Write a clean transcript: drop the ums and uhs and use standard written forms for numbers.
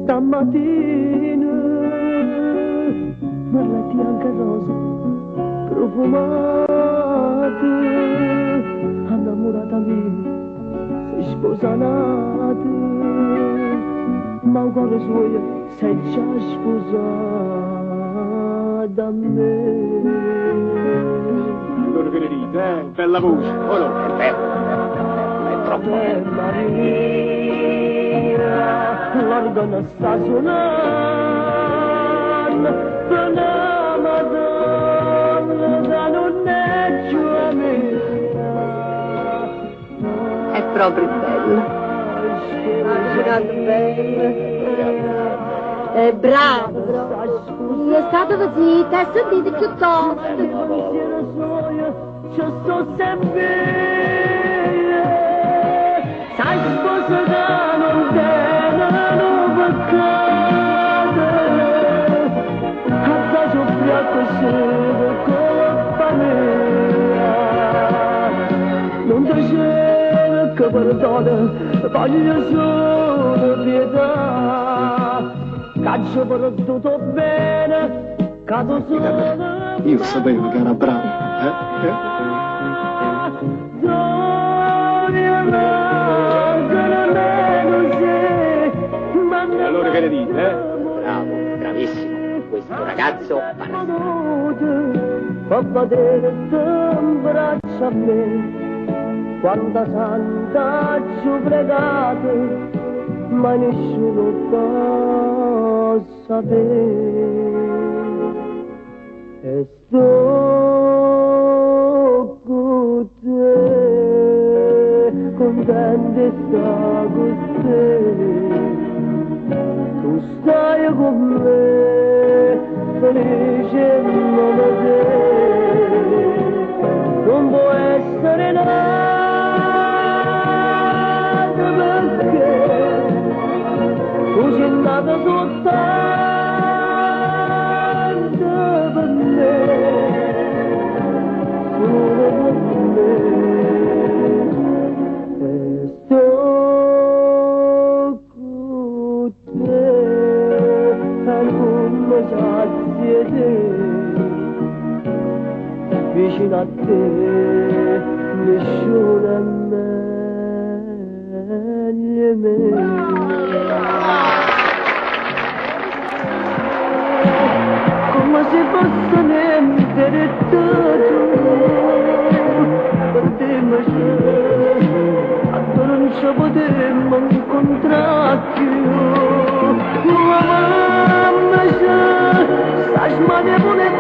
stamattina mi letti anche rose profumate, innamorata mia sei sposanata, ma il cuore suo sei già sposata a me. Allora che ne dite, bella voce, o no? È bello, è troppo bello. Maria, l'organo sta suonando, per la Madonna da non è più a me. È proprio bello. Ha girato bene. È bravo, non è stato così, te sentite piuttosto. Ci sto sempre, sai sposa che non tengono peccato, a te soffria così per colpa mia, non ti cerco perdono, voglio solo pietà, caccio per tutto bene, cado solo. Io sapevo che era bravo, Allora che ne dite, Bravo, bravissimo. Questo ragazzo parla. Fa vedere in braccio a me, quanta santa ci ho pregato, ma nessuno può sapere. E sto con te, contento e sta con te, tu stai con me, felice in nome te, non può essere nata perché tu sei nata soltanto per me, solo per me. E sto con te, e non mi sazie te, vicino a te, nessuno è meglio me. Come se fosse niente di tutto, per te mi c'è, a te non ci potremmo incontrare più, ma mamma c'è, stai smanevole